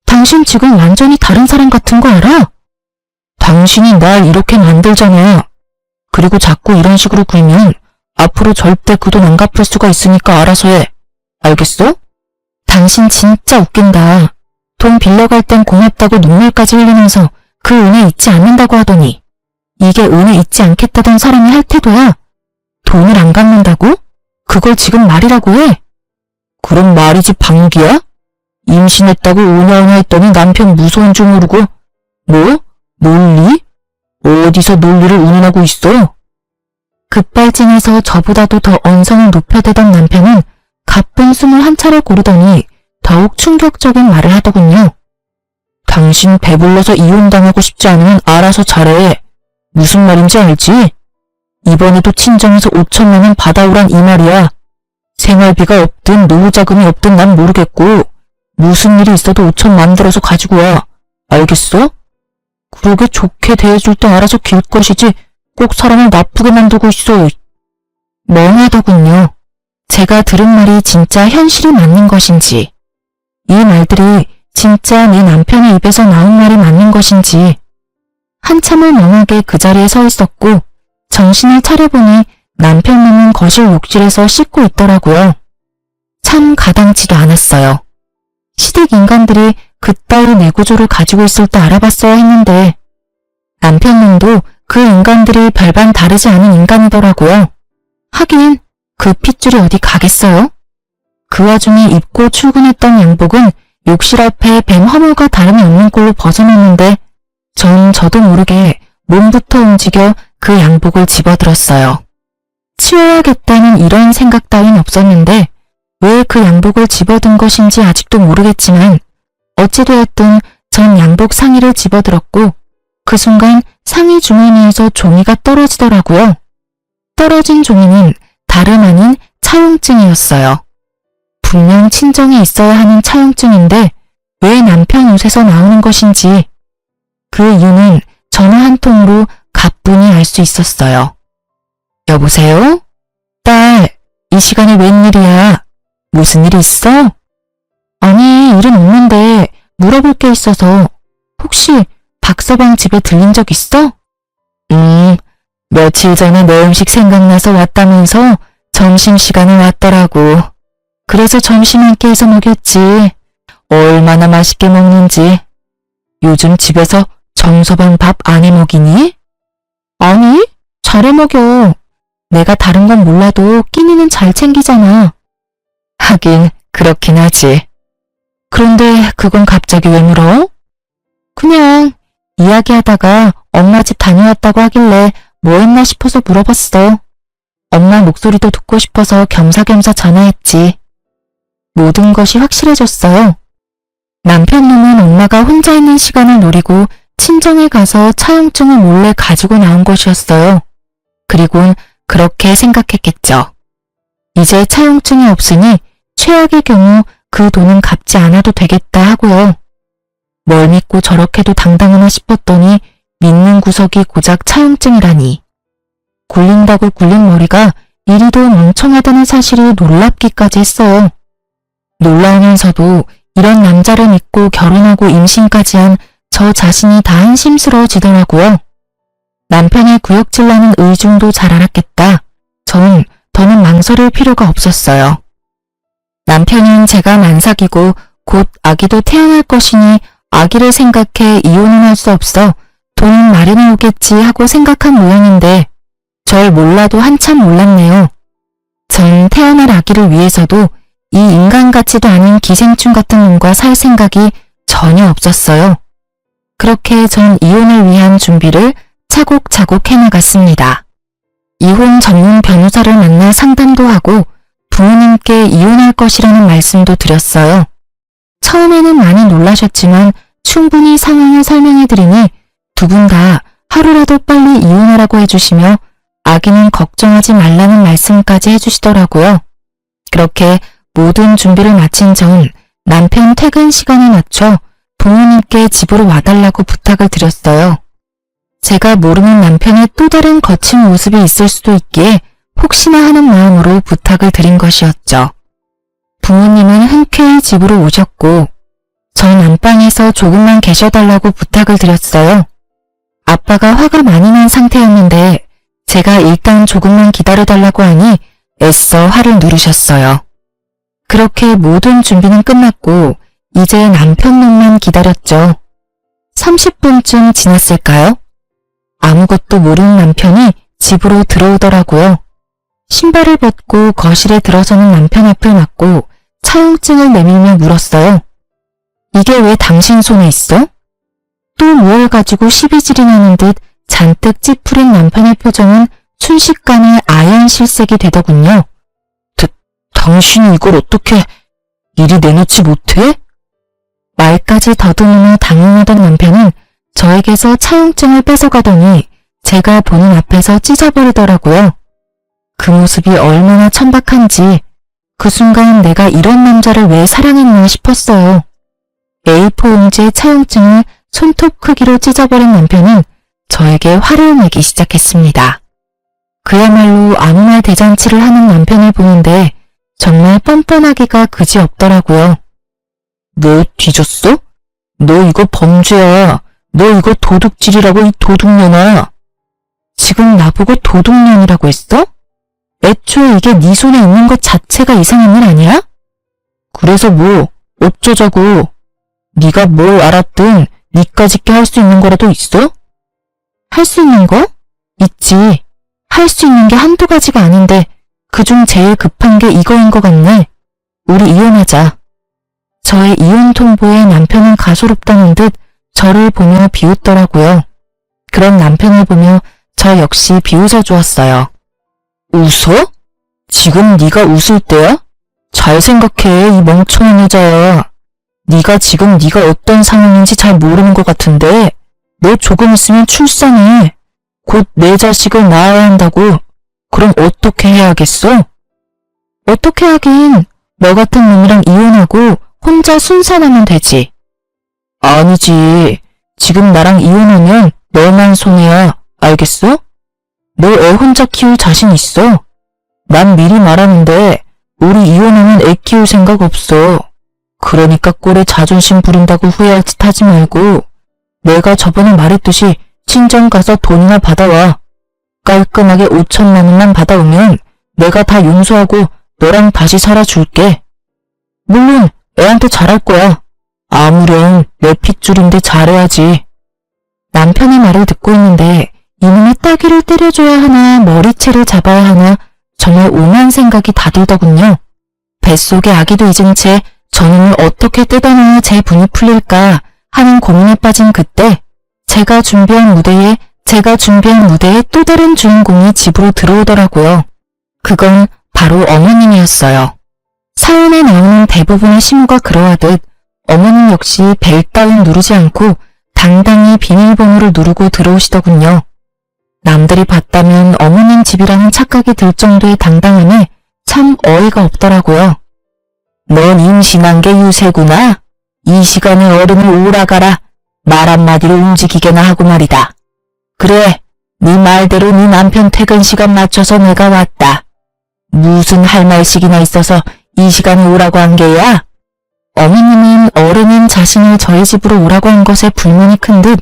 당신 지금 완전히 다른 사람 같은 거 알아? 당신이 날 이렇게 만들잖아. 그리고 자꾸 이런 식으로 굴면 앞으로 절대 그 돈 안 갚을 수가 있으니까 알아서 해. 알겠어? 당신 진짜 웃긴다. 돈 빌려갈 땐 고맙다고 눈물까지 흘리면서 그 은혜 잊지 않는다고 하더니 이게 은혜 잊지 않겠다던 사람이 할 태도야. 돈을 안 갚는다고? 그걸 지금 말이라고 해? 그럼 말이지 방귀야? 임신했다고 오냐오냐 했더니 남편 무서운 줄 모르고 뭐? 논리? 어디서 논리를 운운하고 있어? 급발진해서 저보다도 더 언성을 높여대던 남편은 가쁜 숨을 한 차례 고르더니 더욱 충격적인 말을 하더군요. 당신 배불러서 이혼당하고 싶지 않으면 알아서 잘해. 무슨 말인지 알지? 이번에도 친정에서 5천만 원 받아오란 이 말이야. 생활비가 없든 노후자금이 없든 난 모르겠고 무슨 일이 있어도 5천 만들어서 가지고 와. 알겠어? 그러게 좋게 대해줄 때 알아서 길 것이지 꼭 사람을 나쁘게 만들고 있어. 멍하더군요. 제가 들은 말이 진짜 현실이 맞는 것인지, 이 말들이 진짜 내 남편의 입에서 나온 말이 맞는 것인지. 한참을 멍하게 그 자리에 서 있었고 정신을 차려보니 남편 놈은 거실 욕실에서 씻고 있더라고요. 참 가당치도 않았어요. 시댁 인간들이 그따위 내구조를 가지고 있을 때 알아봤어야 했는데 남편 놈도 그 인간들이 별반 다르지 않은 인간이더라고요. 하긴 그 핏줄이 어디 가겠어요? 그 와중에 입고 출근했던 양복은 욕실 앞에 뱀 허물과 다름이 없는 꼴로 벗어났는데 전 저도 모르게 몸부터 움직여 그 양복을 집어들었어요. 치워야겠다는 이런 생각 따윈 없었는데 왜 그 양복을 집어든 것인지 아직도 모르겠지만 어찌되었든 전 양복 상의를 집어들었고 그 순간 상의 주머니에서 종이가 떨어지더라고요. 떨어진 종이는 다름 아닌 차용증이었어요. 분명 친정에 있어야 하는 차용증인데 왜 남편 옷에서 나오는 것인지 그 이유는 전화 한 통으로 가뿐히 알 수 있었어요. 여보세요? 딸, 이 시간에 웬일이야? 무슨 일 있어? 아니, 일은 없는데 물어볼 게 있어서. 혹시 박서방 집에 들린 적 있어? 며칠 전에 내 음식 생각나서 왔다면서 점심시간에 왔더라고. 그래서 점심 함께 해서 먹였지. 얼마나 맛있게 먹는지. 요즘 집에서 정서방 밥 안 해 먹이니? 아니, 잘해 먹여. 내가 다른 건 몰라도 끼니는 잘 챙기잖아. 하긴 그렇긴 하지. 그런데 그건 갑자기 왜 물어? 그냥 이야기하다가 엄마 집 다녀왔다고 하길래 뭐 했나 싶어서 물어봤어. 엄마 목소리도 듣고 싶어서 겸사겸사 전화했지. 모든 것이 확실해졌어요. 남편 놈은 엄마가 혼자 있는 시간을 노리고 친정에 가서 차용증을 몰래 가지고 나온 것이었어요. 그리곤 그렇게 생각했겠죠. 이제 차용증이 없으니 최악의 경우 그 돈은 갚지 않아도 되겠다 하고요. 뭘 믿고 저렇게도 당당하나 싶었더니 믿는 구석이 고작 차용증이라니. 굴린다고 굴린 머리가 이리도 멍청하다는 사실이 놀랍기까지 했어요. 놀라우면서도 이런 남자를 믿고 결혼하고 임신까지 한 저 자신이 다 한심스러워지더라고요. 남편의 구역질 나는 의중도 잘 알았겠다. 전 더는 망설일 필요가 없었어요. 남편은 제가 만삭이고 곧 아기도 태어날 것이니 아기를 생각해 이혼은 할 수 없어 돈 마련해 오겠지 하고 생각한 모양인데 절 몰라도 한참 몰랐네요. 전 태어날 아기를 위해서도 이 인간 같지도 않은 기생충 같은 놈과 살 생각이 전혀 없었어요. 그렇게 전 이혼을 위한 준비를 차곡차곡 해나갔습니다. 이혼 전문 변호사를 만나 상담도 하고 부모님께 이혼할 것이라는 말씀도 드렸어요. 처음에는 많이 놀라셨지만 충분히 상황을 설명해드리니 두 분 다 하루라도 빨리 이혼하라고 해주시며 아기는 걱정하지 말라는 말씀까지 해주시더라고요. 그렇게 모든 준비를 마친 전 남편 퇴근 시간에 맞춰 부모님께 집으로 와달라고 부탁을 드렸어요. 제가 모르는 남편의 또 다른 거친 모습이 있을 수도 있기에 혹시나 하는 마음으로 부탁을 드린 것이었죠. 부모님은 흔쾌히 집으로 오셨고 전 안방에서 조금만 계셔달라고 부탁을 드렸어요. 아빠가 화가 많이 난 상태였는데 제가 일단 조금만 기다려달라고 하니 애써 화를 누르셨어요. 그렇게 모든 준비는 끝났고 이제 남편 놈만 기다렸죠. 30분쯤 지났을까요? 아무것도 모르는 남편이 집으로 들어오더라고요. 신발을 벗고 거실에 들어서는 남편 앞을 맞고 차용증을 내밀며 물었어요. 이게 왜 당신 손에 있어? 또 뭘 가지고 시비질이 나는 듯 잔뜩 찌푸린 남편의 표정은 순식간에 아연 실색이 되더군요. 당신이 이걸 어떻게 이리 내놓지 못해? 말까지 더듬으며 당황하던 남편은 저에게서 차용증을 뺏어가더니 제가 보는 앞에서 찢어버리더라고요. 그 모습이 얼마나 천박한지 그 순간 내가 이런 남자를 왜 사랑했나 싶었어요. A4 용지의 차용증을 손톱 크기로 찢어버린 남편은 저에게 화를 내기 시작했습니다. 그야말로 아무 말 대잔치를 하는 남편을 보는데 정말 뻔뻔하기가 그지없더라고요. 너 뒤졌어? 너 이거 범죄야. 너 이거 도둑질이라고 이 도둑년아. 지금 나보고 도둑년이라고 했어? 애초에 이게 네 손에 있는 것 자체가 이상한 일 아니야? 그래서 뭐 어쩌자고. 네가 뭘 알았든 니까짓게 할 수 있는 거라도 있어? 할 수 있는 거? 있지. 할 수 있는 게 한두 가지가 아닌데 그중 제일 급한 게 이거인 것 같네. 우리 이혼하자. 저의 이혼 통보에 남편은 가소롭다는 듯 저를 보며 비웃더라고요. 그런 남편을 보며 저 역시 비웃어 주었어요. 웃어? 지금 네가 웃을 때야? 잘 생각해, 이 멍청한 여자야. 네가 지금 네가 어떤 상황인지 잘 모르는 것 같은데 너 조금 있으면 출산해. 곧 내 자식을 낳아야 한다고. 그럼 어떻게 해야겠어? 어떻게 하긴 너 같은 놈이랑 이혼하고 혼자 순산하면 되지. 아니지. 지금 나랑 이혼하면 너만 손해야. 알겠어? 너 애 혼자 키울 자신 있어? 난 미리 말하는데 우리 이혼하면 애 키울 생각 없어. 그러니까 꼴에 자존심 부린다고 후회할 짓 하지 말고 내가 저번에 말했듯이 친정 가서 돈이나 받아와. 깔끔하게 5천만 원만 받아오면 내가 다 용서하고 너랑 다시 살아줄게. 물론 애한테 잘할 거야. 아무렴 내 핏줄인데 잘해야지. 남편의 말을 듣고 있는데 이놈의 따귀를 때려줘야 하나 머리채를 잡아야 하나 정말 오만 생각이 다 들더군요. 뱃속에 아기도 잊은 채 저놈을 어떻게 뜯어내야 제 분이 풀릴까 하는 고민에 빠진 그때 제가 준비한 무대에 또 다른 주인공이 집으로 들어오더라고요. 그건 바로 어머님이었어요. 사연에 나오는 대부분의 시무가 그러하듯 어머님 역시 벨 따윈 누르지 않고 당당히 비밀번호를 누르고 들어오시더군요. 남들이 봤다면 어머님 집이라는 착각이 들 정도의 당당함에 참 어이가 없더라고요. 넌 임신한 게 유세구나. 이 시간에 어른을 오라가라. 말 한마디로 움직이게나 하고 말이다. 그래, 네 말대로 네 남편 퇴근 시간 맞춰서 내가 왔다. 무슨 할 말씩이나 있어서 이 시간에 오라고 한 게야? 어머님은 어른인 자신을 저희 집으로 오라고 한 것에 불만이 큰 듯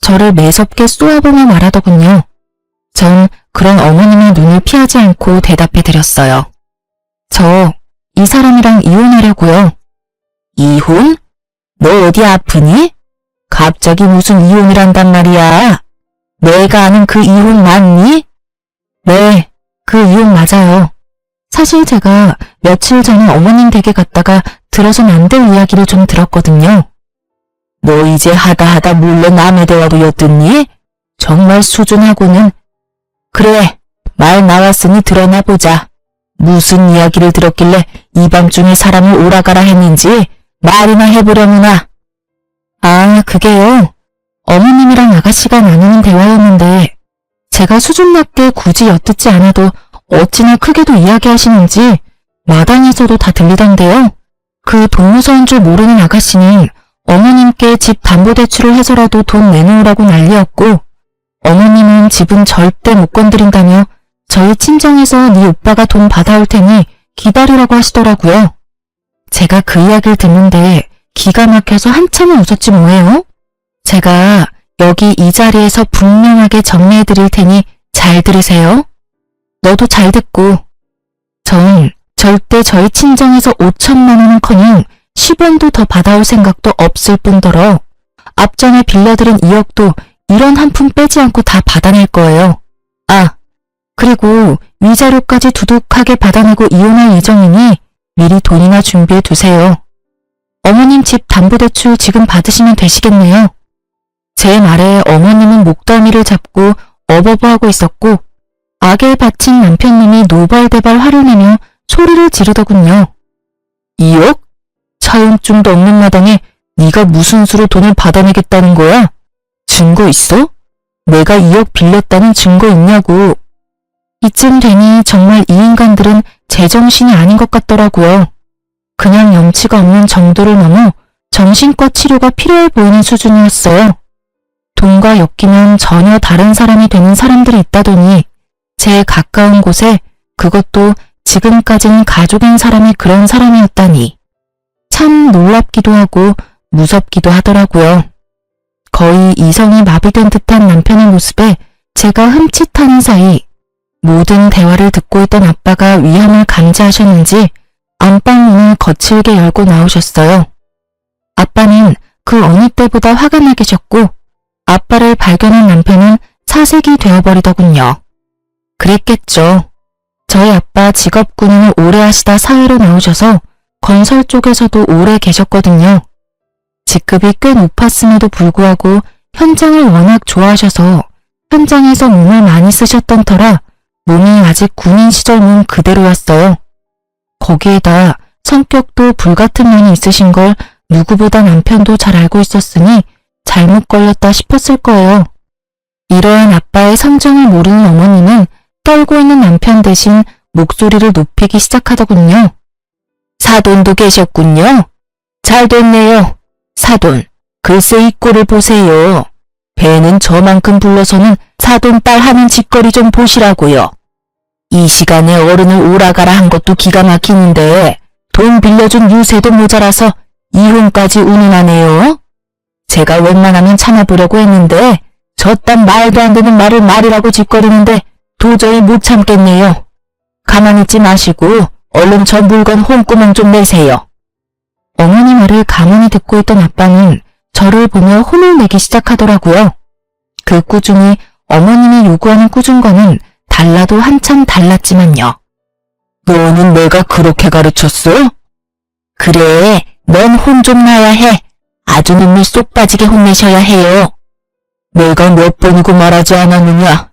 저를 매섭게 쏘아보며 말하더군요. 전 그런 어머님의 눈을 피하지 않고 대답해드렸어요. 저 이 사람이랑 이혼하려고요. 이혼? 너 어디 아프니? 갑자기 무슨 이혼이란단 말이야. 내가 아는 그 이혼 맞니? 네, 그 이혼 맞아요. 사실 제가 며칠 전에 어머님 댁에 갔다가 들어선 안 될 이야기를 좀 들었거든요. 너 이제 하다 몰래 남의 대화도 엿듣니? 정말 수준하고는. 그래, 말 나왔으니 드러나보자. 무슨 이야기를 들었길래 이 밤중에 사람을 오라가라 했는지 말이나 해보려무나. 아, 그게요. 어머님이랑 아가씨가 나누는 대화였는데 제가 수준 맞게 굳이 엿듣지 않아도 어찌나 크게도 이야기하시는지 마당에서도 다 들리던데요. 그 돈 무서운 줄 모르는 아가씨는 어머님께 집 담보대출을 해서라도 돈 내놓으라고 난리였고, 어머님은 집은 절대 못 건드린다며 저희 친정에서 네 오빠가 돈 받아올 테니 기다리라고 하시더라고요. 제가 그 이야기를 듣는데 기가 막혀서 한참을 웃었지 뭐예요. 제가 여기 이 자리에서 분명하게 정리해 드릴 테니 잘 들으세요. 너도 잘 듣고. 전 절대 저희 친정에서 5천만 원은커녕 10원도 더 받아올 생각도 없을 뿐더러 앞전에 빌려드린 2억도 이런 한 푼 빼지 않고 다 받아낼 거예요. 아, 그리고 위자료까지 두둑하게 받아내고 이혼할 예정이니 미리 돈이나 준비해 두세요. 어머님 집 담보대출 지금 받으시면 되시겠네요. 제 말에 어머님은 목덜미를 잡고 어버버하고 있었고, 악에 바친 남편님이 노발대발 화를 내며 소리를 지르더군요. 2억? 차용증도 없는 마당에 네가 무슨 수로 돈을 받아내겠다는 거야? 증거 있어? 내가 2억 빌렸다는 증거 있냐고. 이쯤 되니 정말 이 인간들은 제정신이 아닌 것 같더라고요. 그냥 염치가 없는 정도를 넘어 정신과 치료가 필요해 보이는 수준이었어요. 돈과 엮이면 전혀 다른 사람이 되는 사람들이 있다더니 제 가까운 곳에 그것도 지금까진 가족인 사람이 그런 사람이었다니 참 놀랍기도 하고 무섭기도 하더라고요. 거의 이성이 마비된 듯한 남편의 모습에 제가 흠칫하는 사이 모든 대화를 듣고 있던 아빠가 위험을 감지하셨는지 안방문을 거칠게 열고 나오셨어요. 아빠는 그 어느 때보다 화가 나 계셨고 아빠를 발견한 남편은 사색이 되어버리더군요. 그랬겠죠. 저희 아빠 직업 군인을 오래 하시다 사회로 나오셔서 건설 쪽에서도 오래 계셨거든요. 직급이 꽤 높았음에도 불구하고 현장을 워낙 좋아하셔서 현장에서 몸을 많이 쓰셨던 터라 몸이 아직 군인 시절 몸 그대로였어요. 거기에다 성격도 불같은 면이 있으신 걸 누구보다 남편도 잘 알고 있었으니 잘못 걸렸다 싶었을 거예요. 이러한 아빠의 성정을 모르는 어머니는 떨고 있는 남편 대신 목소리를 높이기 시작하더군요. 사돈도 계셨군요. 잘 됐네요. 사돈, 글쎄 이 꼴을 보세요. 배는 저만큼 불러서는 사돈 딸 하는 짓거리 좀 보시라고요. 이 시간에 어른을 오라가라 한 것도 기가 막히는데 돈 빌려준 유세도 모자라서 이혼까지 운운하네요. 제가 웬만하면 참아보려고 했는데 저딴 말도 안 되는 말을 말이라고 짓거리는데 도저히 못 참겠네요. 가만히 있지 마시고 얼른 저 물건 홍구멍 좀 내세요. 어머니 말을 가만히 듣고 있던 아빠는 저를 보며 혼을 내기 시작하더라고요. 그 꾸중이 어머님이 요구하는 꾸중과는 달라도 한참 달랐지만요. 너는 내가 그렇게 가르쳤어? 그래, 넌 혼 좀 나야 해. 아주 눈물 쏙 빠지게 혼내셔야 해요. 내가 몇 번이고 말하지 않았느냐.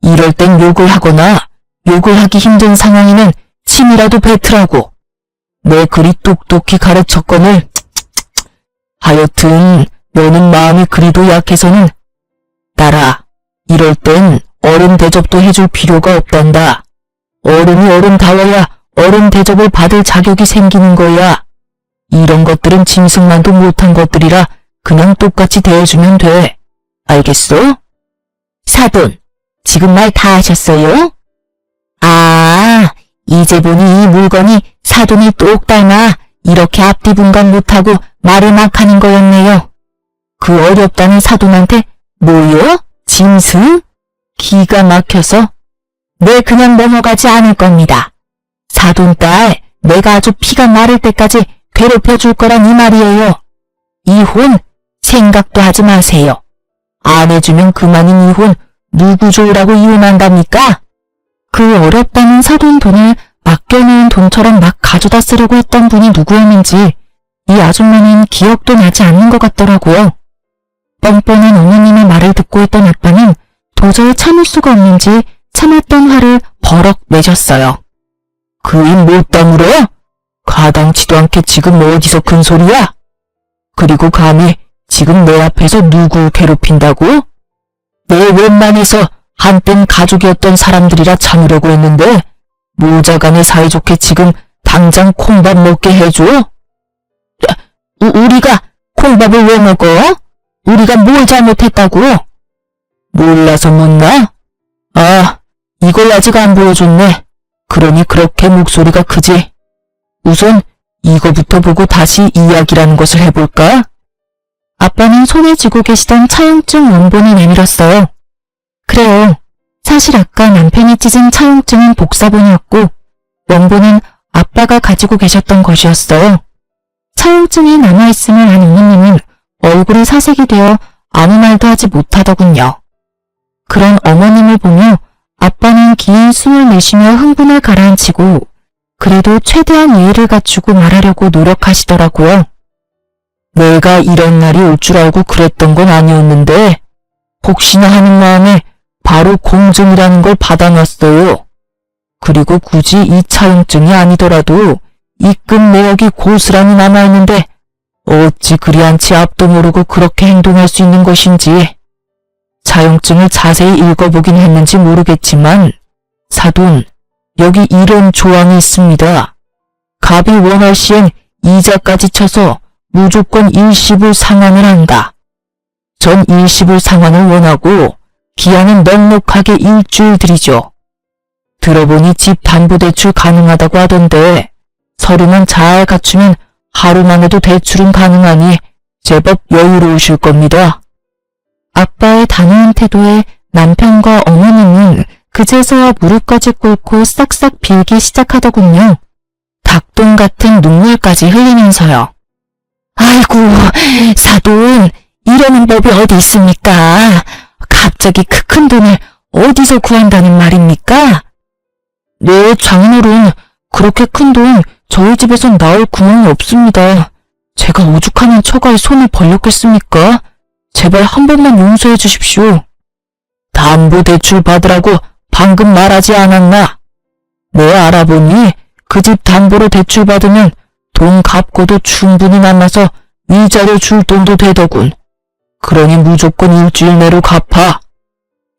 이럴 땐 욕을 하거나 욕을 하기 힘든 상황에는 침이라도 뱉으라고. 내 그리 똑똑히 가르쳤거늘. 하여튼 너는 마음이 그리도 약해서는 딸아, 이럴 땐 어른 대접도 해줄 필요가 없단다. 어른이 어른다워야 어른 대접을 받을 자격이 생기는 거야. 이런 것들은 짐승만도 못한 것들이라 그냥 똑같이 대해주면 돼. 알겠어? 사돈, 지금 말 다 하셨어요? 아, 이제 보니 이 물건이 사돈이 똑 닮아 이렇게 앞뒤 분간 못하고 말을 막 하는 거였네요. 그 어렵다는 사돈한테 뭐요? 짐승? 기가 막혀서 네 그냥 넘어가지 않을 겁니다. 사돈딸, 내가 아주 피가 마를 때까지 괴롭혀줄 거란 이 말이에요. 이혼 생각도 하지 마세요. 안 해주면 그만인 이혼 누구 좋으라고 이혼한답니까? 그 어렵다는 사돈 돈을 맡겨놓은 돈처럼 막 가져다 쓰려고 했던 분이 누구였는지 이 아줌마는 기억도 나지 않는 것 같더라고요. 뻔뻔한 어머님의 말을 듣고 있던 아빠는 도저히 참을 수가 없는지 참았던 화를 버럭 내셨어요. 그 입 못 다물어? 가당치도 않게 지금 어디서 큰 소리야? 그리고 감히 지금 내 앞에서 누구 괴롭힌다고? 내 웬만해서 한땐 가족이었던 사람들이라 참으려고 했는데 모자간에 사이좋게 지금 당장 콩밥 먹게 해줘? 우리가 콩밥을 왜 먹어? 우리가 뭘 잘못했다고? 몰라서 묻나? 아, 이걸 아직 안 보여줬네. 그러니 그렇게 목소리가 크지. 우선 이거부터 보고 다시 이야기라는 것을 해볼까? 아빠는 손에 쥐고 계시던 차용증 원본을 내밀었어요. 그래요. 사실 아까 남편이 찢은 차용증은 복사본이었고 원본은 아빠가 가지고 계셨던 것이었어요. 차용증이 남아있음을 안 어머님은 얼굴이 사색이 되어 아무 말도 하지 못하더군요. 그런 어머님을 보며 아빠는 긴 숨을 내쉬며 흥분을 가라앉히고 그래도 최대한 예의를 갖추고 말하려고 노력하시더라고요. 내가 이런 날이 올 줄 알고 그랬던 건 아니었는데 혹시나 하는 마음에 바로 공증이라는 걸 받아놨어요. 그리고 굳이 이 차용증이 아니더라도 입금 내역이 고스란히 남아있는데 어찌 그리 않지 앞도 모르고 그렇게 행동할 수 있는 것인지. 차용증을 자세히 읽어보긴 했는지 모르겠지만 사돈, 여기 이런 조항이 있습니다. 갑이 원할 시엔 이자까지 쳐서 무조건 일시불 상환을 한다. 전 일시불 상환을 원하고 기한은 넉넉하게 일주일 드리죠. 들어보니 집 담보대출 가능하다고 하던데 서류만 잘 갖추면 하루만 해도 대출은 가능하니 제법 여유로우실 겁니다. 아빠의 단호한 태도에 남편과 어머님은 그제서야 무릎까지 꿇고 싹싹 빌기 시작하더군요. 닭똥 같은 눈물까지 흘리면서요. 아이고, 사돈, 이러는 법이 어디 있습니까? 갑자기 그 큰 돈을 어디서 구한다는 말입니까? 네, 장인어른, 그렇게 큰 돈 저희 집에선 나올 구멍이 없습니다. 제가 오죽하면 처가에 손을 벌렸겠습니까? 제발 한 번만 용서해 주십시오. 담보대출 받으라고 방금 말하지 않았나? 네, 알아보니 그 집 담보로 대출 받으면 돈 갚고도 충분히 남아서 이자료 줄 돈도 되더군. 그러니 무조건 일주일 내로 갚아.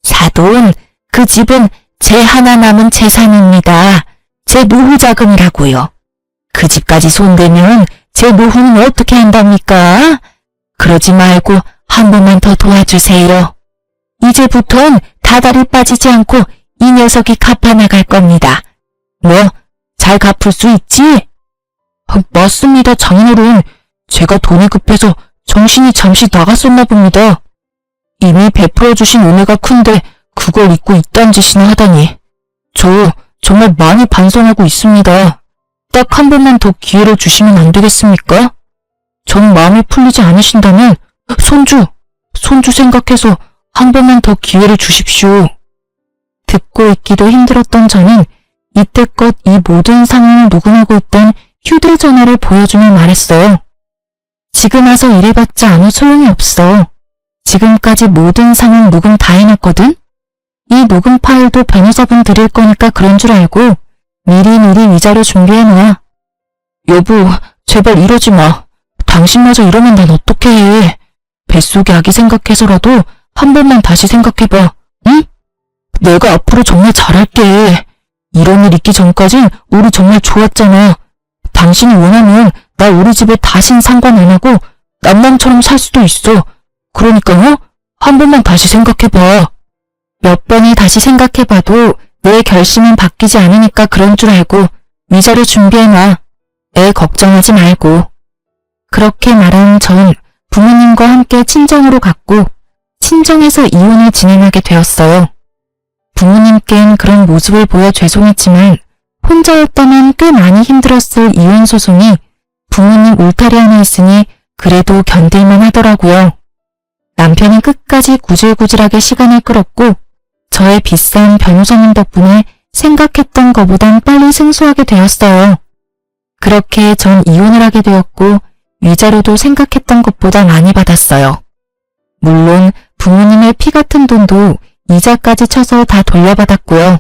사돈, 그 집은 제 하나 남은 재산입니다. 제 노후 자금이라고요. 그 집까지 손대면 제 노후는 어떻게 한답니까? 그러지 말고 한 번만 더 도와주세요. 이제부턴 다달이 빠지지 않고 이 녀석이 갚아나갈 겁니다. 뭐, 잘 갚을 수 있지? 맞습니다, 장인어른. 제가 돈이 급해서 정신이 잠시 나갔었나 봅니다. 이미 베풀어주신 은혜가 큰데 그걸 잊고 이딴 짓이나 하다니. 저 정말 많이 반성하고 있습니다. 딱 한 번만 더 기회를 주시면 안 되겠습니까? 정 마음이 풀리지 않으신다면 손주 생각해서 한 번만 더 기회를 주십시오. 듣고 있기도 힘들었던 저는 이때껏 이 모든 상황을 녹음하고 있던 휴대전화를 보여주며 말했어요. 지금 와서 이래봤자 아무 소용이 없어. 지금까지 모든 상황 녹음 다 해놨거든? 이 녹음 파일도 변호사분 드릴 거니까 그런 줄 알고 미리미리 위자료 준비해놔. 여보, 제발 이러지 마. 당신마저 이러면 난 어떻게 해. 뱃속의 아기 생각해서라도 한 번만 다시 생각해봐. 응? 내가 앞으로 정말 잘할게. 이런 일 있기 전까진 우리 정말 좋았잖아. 당신이 원하면 나 우리 집에 다신 상관 안 하고 남남처럼 살 수도 있어. 그러니까요, 한 번만 다시 생각해봐. 몇 번을 다시 생각해봐도 내 결심은 바뀌지 않으니까 그런 줄 알고 위자료 준비해놔. 애 걱정하지 말고. 그렇게 말한 전 부모님과 함께 친정으로 갔고 친정에서 이혼을 진행하게 되었어요. 부모님께는 그런 모습을 보여 죄송했지만 혼자였다면 꽤 많이 힘들었을 이혼 소송이 부모님 울타리 안에 있으니 그래도 견딜만 하더라고요. 남편이 끝까지 구질구질하게 시간을 끌었고 저의 비싼 변호사님 덕분에 생각했던 것보단 빨리 승소하게 되었어요. 그렇게 전 이혼을 하게 되었고 위자료도 생각했던 것보다 많이 받았어요. 물론 부모님의 피 같은 돈도 이자까지 쳐서 다 돌려받았고요.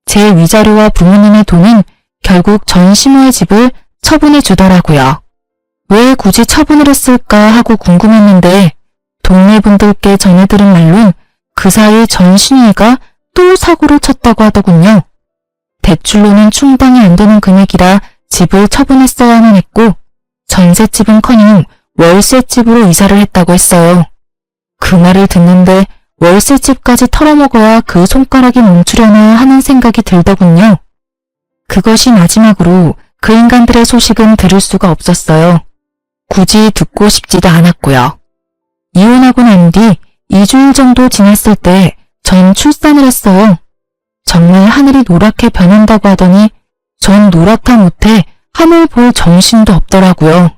제 위자료와 부모님의 돈은 결국 전 시모의 집을 처분해 주더라고요. 왜 굳이 처분을 했을까 하고 궁금했는데 동네 분들께 전해 들은 말론 그 사이 전 시누이가 또 사고를 쳤다고 하더군요. 대출로는 충당이 안 되는 금액이라 집을 처분했어야만 했고 전셋집은커녕 월세집으로 이사를 했다고 했어요. 그 말을 듣는데 월세집까지 털어먹어야 그 손가락이 멈추려나 하는 생각이 들더군요. 그것이 마지막으로 그 인간들의 소식은 들을 수가 없었어요. 굳이 듣고 싶지도 않았고요. 이혼하고 난 뒤 2주일 정도 지났을 때 전 출산을 했어요. 정말 하늘이 노랗게 변한다고 하더니 전 노랗다 못해 하늘 볼 정신도 없더라고요.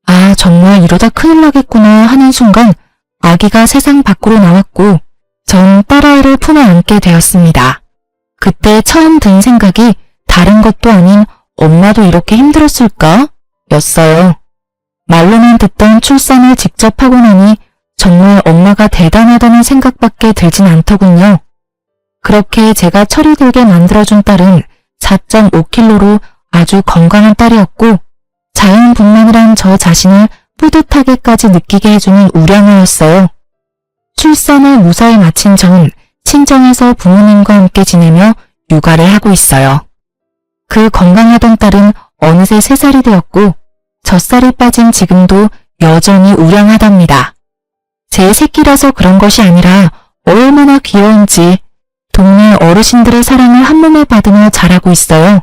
아, 정말 이러다 큰일 나겠구나 하는 순간 아기가 세상 밖으로 나왔고 전 딸아이를 품에 안게 되었습니다. 그때 처음 든 생각이 다른 것도 아닌 엄마도 이렇게 힘들었을까? 였어요. 말로만 듣던 출산을 직접 하고 나니 정말 엄마가 대단하다는 생각밖에 들진 않더군요. 그렇게 제가 철이 들게 만들어준 딸은 4.5kg로 아주 건강한 딸이었고 자연분만이란 저 자신을 뿌듯하게까지 느끼게 해주는 우량아였어요. 출산을 무사히 마친 전 친정에서 부모님과 함께 지내며 육아를 하고 있어요. 그 건강하던 딸은 어느새 3살이 되었고 젖살이 빠진 지금도 여전히 우량하답니다. 제 새끼라서 그런 것이 아니라 얼마나 귀여운지 동네 어르신들의 사랑을 한몸에 받으며 자라고 있어요.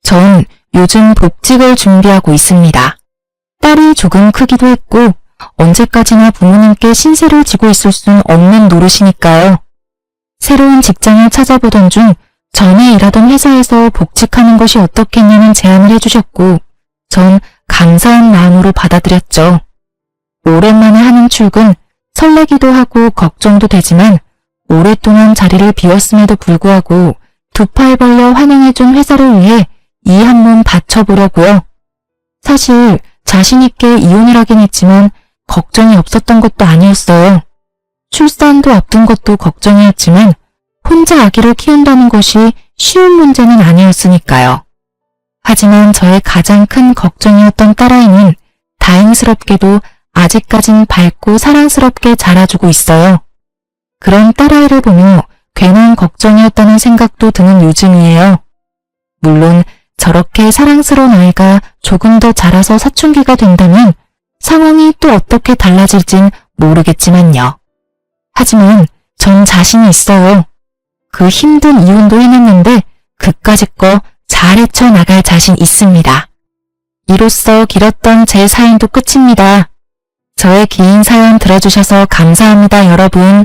전 요즘 복직을 준비하고 있습니다. 딸이 조금 크기도 했고 언제까지나 부모님께 신세를 지고 있을 순 없는 노릇이니까요. 새로운 직장을 찾아보던 중 전에 일하던 회사에서 복직하는 것이 어떻겠냐는 제안을 해주셨고 전 감사한 마음으로 받아들였죠. 오랜만에 하는 출근, 설레기도 하고 걱정도 되지만 오랫동안 자리를 비웠음에도 불구하고 두 팔 벌려 환영해준 회사를 위해 이 한 몸 바쳐보려고요. 사실 자신 있게 이혼을 하긴 했지만 걱정이 없었던 것도 아니었어요. 출산도 앞둔 것도 걱정이었지만 혼자 아기를 키운다는 것이 쉬운 문제는 아니었으니까요. 하지만 저의 가장 큰 걱정이었던 딸아이는 다행스럽게도 아직까진 밝고 사랑스럽게 자라주고 있어요. 그런 딸아이를 보며 괜한 걱정이었다는 생각도 드는 요즘이에요. 물론 저렇게 사랑스러운 아이가 조금 더 자라서 사춘기가 된다면 상황이 또 어떻게 달라질진 모르겠지만요. 하지만 전 자신이 있어요. 그 힘든 이혼도 해냈는데 그까짓 거 잘 헤쳐나갈 자신 있습니다. 이로써 길었던 제 사연도 끝입니다. 저의 긴 사연 들어주셔서 감사합니다, 여러분.